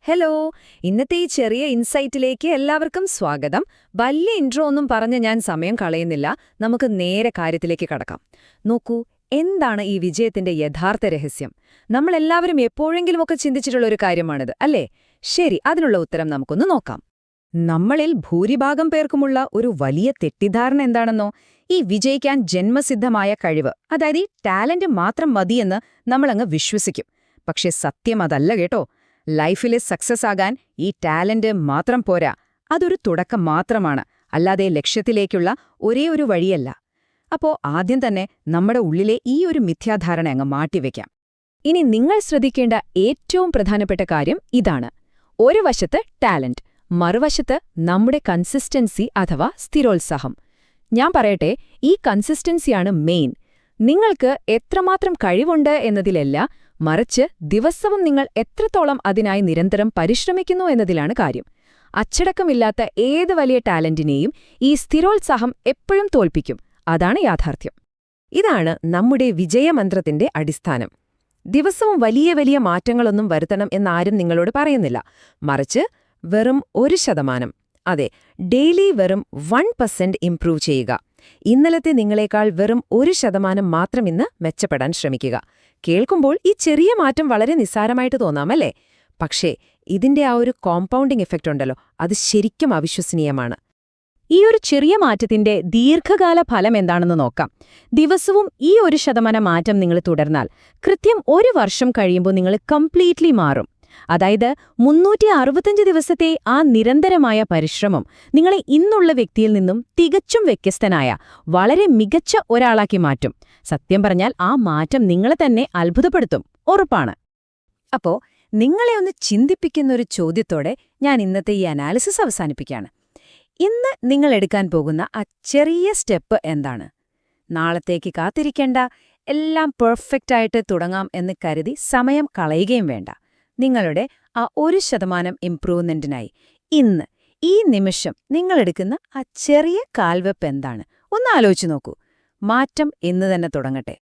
Hello, ഇന്നത്തെ ഈ ചെറിയ ഇൻസൈറ്റിലേക്ക് എല്ലാവർക്കും സ്വാഗതം. വലിയ ഇൻട്രോ ഒന്നും പറഞ്ഞ് ഞാൻ സമയം കളയുന്നില്ല. നമുക്ക് നേരെ കാര്യത്തിലേക്ക് കടക്കാം. നോക്കൂ, എന്താണ് ഈ വിജയത്തിന്റെ യഥാർത്ഥ രഹസ്യം? നമ്മളെല്ലാവരും എപ്പോഴെങ്കിലുമൊക്കെ ചിന്തിച്ചിട്ടുള്ള ഒരു കാര്യമാണിത്, അല്ലേ? ശരി, അതിനുള്ള ഉത്തരം നമുക്കൊന്ന് നോക്കാം. നമ്മളിൽ ഭൂരിഭാഗം പേർക്കുമുള്ള ഒരു വലിയ തെറ്റിദ്ധാരണ എന്താണെന്നോ, ഈ വിജയിക്കാൻ ജന്മസിദ്ധമായ കഴിവ്, അതായത് ഈ ടാലന്റ് മാത്രം മതിയെന്ന് നമ്മളങ്ങ് വിശ്വസിക്കും. പക്ഷെ സത്യം അതല്ല കേട്ടോ. ലൈഫിലെ സക്സസ് ആകാൻ ഈ ടാലന്റ് മാത്രം പോരാ. അതൊരു തുടക്കം മാത്രമാണ്, അല്ലാതെ ലക്ഷ്യത്തിലേക്കുള്ള ഒരേ ഒരു വഴിയല്ല. അപ്പോ ആദ്യം തന്നെ നമ്മുടെ ഉള്ളിലെ ഈ ഒരു മിഥ്യാധാരണ അങ്ങ് മാറ്റിവെക്കാം. ഇനി നിങ്ങൾ ശ്രദ്ധിക്കേണ്ട ഏറ്റവും പ്രധാനപ്പെട്ട കാര്യം ഇതാണ്. ഒരു വശത്ത് ടാലന്റ്, മറുവശത്ത് നമ്മുടെ കൺസിസ്റ്റൻസി അഥവാ സ്ഥിരോത്സാഹം. ഞാൻ പറയട്ടെ, ഈ കൺസിസ്റ്റൻസിയാണ് മെയിൻ. നിങ്ങൾക്ക് എത്രമാത്രം കഴിവുണ്ട് എന്നതിലല്ല, മറിച്ച് ദിവസവും നിങ്ങൾ എത്രത്തോളം അതിനായി നിരന്തരം പരിശ്രമിക്കുന്നു എന്നതിലാണ് കാര്യം. അച്ചടക്കമില്ലാത്ത ഏത് വലിയ ടാലന്റിനെയും ഈ സ്ഥിരോത്സാഹം എപ്പോഴും തോൽപ്പിക്കും. അതാണ് യാഥാർത്ഥ്യം. ഇതാണ് നമ്മുടെ വിജയമന്ത്രത്തിന്റെ അടിസ്ഥാനം. ദിവസവും വലിയ വലിയ മാറ്റങ്ങളൊന്നും വരുത്തണം എന്നാരും നിങ്ങളോട് പറയുന്നില്ല. മറിച്ച് വെറും 1%, അതെ, ഡെയിലി വെറും 1% ഇംപ്രൂവ് ചെയ്യുക. ഇന്നലത്തെ നിങ്ങളെക്കാൾ വെറും 1% മാത്രം ഇന്ന് മെച്ചപ്പെടാൻ ശ്രമിക്കുക. കേൾക്കുമ്പോൾ ഈ ചെറിയ മാറ്റം വളരെ നിസ്സാരമായിട്ട് തോന്നാമല്ലേ? പക്ഷേ ഇതിന്റെ ആ ഒരു കോമ്പൗണ്ടിംഗ് എഫക്റ്റ് ഉണ്ടല്ലോ, അത് ശരിക്കും അവിശ്വസനീയമാണ്. ഈ ഒരു ചെറിയ മാറ്റത്തിന്റെ ദീർഘകാല ഫലം എന്താണെന്ന് നോക്കാം. ദിവസവും ഈ 1% മാറ്റം നിങ്ങൾ തുടർന്നാൽ കൃത്യം 1 വർഷം കഴിയുമ്പോൾ നിങ്ങൾ കംപ്ലീറ്റ്ലി മാറും. അതായത് 365 ദിവസത്തെ ആ നിരന്തരമായ പരിശ്രമം നിങ്ങളെ ഇന്നുള്ള വ്യക്തിയിൽ നിന്നും തികച്ചും വ്യത്യസ്തനായ വളരെ മികച്ച ഒരാളാക്കി മാറ്റും. സത്യം പറഞ്ഞാൽ ആ മാറ്റം നിങ്ങളെ തന്നെ അത്ഭുതപ്പെടുത്തും, ഉറപ്പാണ്. അപ്പോ നിങ്ങളെ ഒന്ന് ചിന്തിപ്പിക്കുന്നൊരു ചോദ്യത്തോടെ ഞാൻ ഇന്നത്തെ ഈ അനാലിസിസ് അവസാനിപ്പിക്കുകയാണ്. ഇന്ന് നിങ്ങൾ എടുക്കാൻ പോകുന്ന ആ ചെറിയ സ്റ്റെപ്പ് എന്താണ്? നാളത്തേക്ക് കാത്തിരിക്കേണ്ട, എല്ലാം പെർഫെക്റ്റായിട്ട് തുടങ്ങാം എന്ന് കരുതി സമയം കളയുകയും വേണ്ട. നിങ്ങളുടെ ആ 1% ഇംപ്രൂവ്മെന്റിനായി ഇന്ന് ഈ നിമിഷം നിങ്ങളെടുക്കുന്ന ആ ചെറിയ കാൽവെപ്പ് എന്താണ്? ഒന്ന് ആലോചിച്ചു നോക്കൂ. മാറ്റം ഇന്ന് തന്നെ തുടങ്ങട്ടെ.